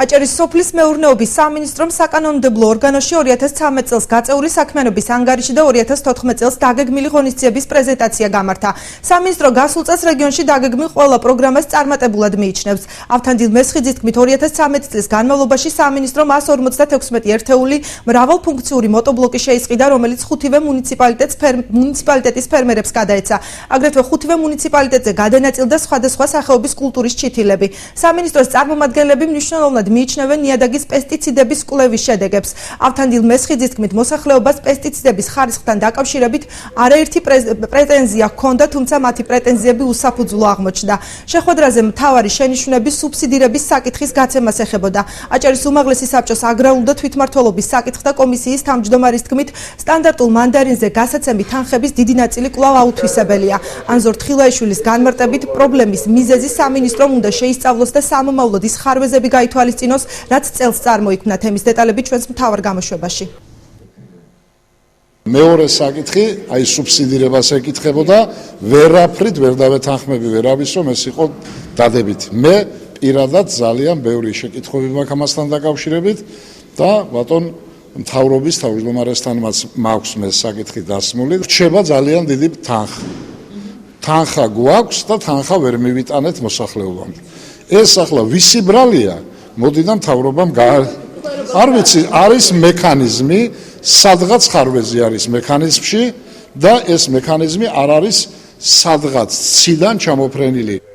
აჭარის სოფლის მეურნეობის სამინისტრომ საკანონმდებლო ორგანოში 2013 წელს გაწეული საქმიანობის ანგარიში და 2014 წელს დაგეგმილი ღონისძიების პრეზენტაცია გამართა. სამინისტრო გასულ წელს რეგიონში დაგეგმილ ყველა პროგრამას წარმატებულად მიიჩნევს. ავთანდილ მესხიძის თქმით 2013 წლის განმავლობაში სამინისტრომ 156 ერთეული მრავალფუნქციური მოტობლოკი შეისყიდა, რომელიც 5-ვე მუნიციპალიტეტის ფერმერებს გადაეცა. აგრეთვე 5-ვე მუნიციპალიტეტზე გადანაწილდა სხვადასხვა სახეობის კულტურის ჩითილები. სამინისტროს წარმომადგენლები მნიშვნელოვნად მიიჩნევენ ნიადაგის პესტიციდების კვლევის შედეგებს. ავთანდილ მესხიძის თქმით, მოსახლეობას პესტიციდების ხარისხთან დაკავშირებით არაერთი პრეტენზია ჰქონდა, თუმცა მათი პრეტენზიები უსაფუძვლო აღმოჩნდა. შეხვედრაზე მთავარი შენიშვნების სუბსიდირების საკითხის გაცემას ეხებოდა. აჭარის უმაღლესი საბჭოს აგრარული და თვითმმართველობის საკითხთა კომისიის თავმჯდომარის თქმით, სტანდარტულ მანდარინზე გასაცემი თანხების დიდი ნაწილი კვლავ აუთვისებელია. ანზორ თხილაიშვილის განმარტებით, პრობლემის მიზეზი სამინისტრომ უნდა შეისწავლოს და სამომავლოდ ის ხარვეზები გაითვალისწინოს, რაც წელს წარმოიქმნა. თემის დეტალები ჩვენს მთავარ გამოშვებაში. მეორე საკითხი, აი სუბსიდირებას ეკითხებოდა, ვერაფრით ვერ დავეთანხმები ვერავის, რომ ეს იყო დადებითი. მე პირადად ძალიან ბევრი შეკითხვები მაქვს ამასთან დაკავშირებით და ბატონ მთავრობის თავმჯდომარესთან მაქვს მე საკითხი დასმული. რჩება ძალიან დიდი თანხა. თანხა გვაქვს და თანხა ვერ მივიტანეთ მოსახლეობამ. ეს ახლა ვისი ბრალია? მოდიდან მთავრობამ არ ვიცი, არის მექანიზმი, სადღაც ხარვეზი არის მექანიზმში და ეს მექანიზმი არ არის სადღაც ციდან ჩამოფრენილი.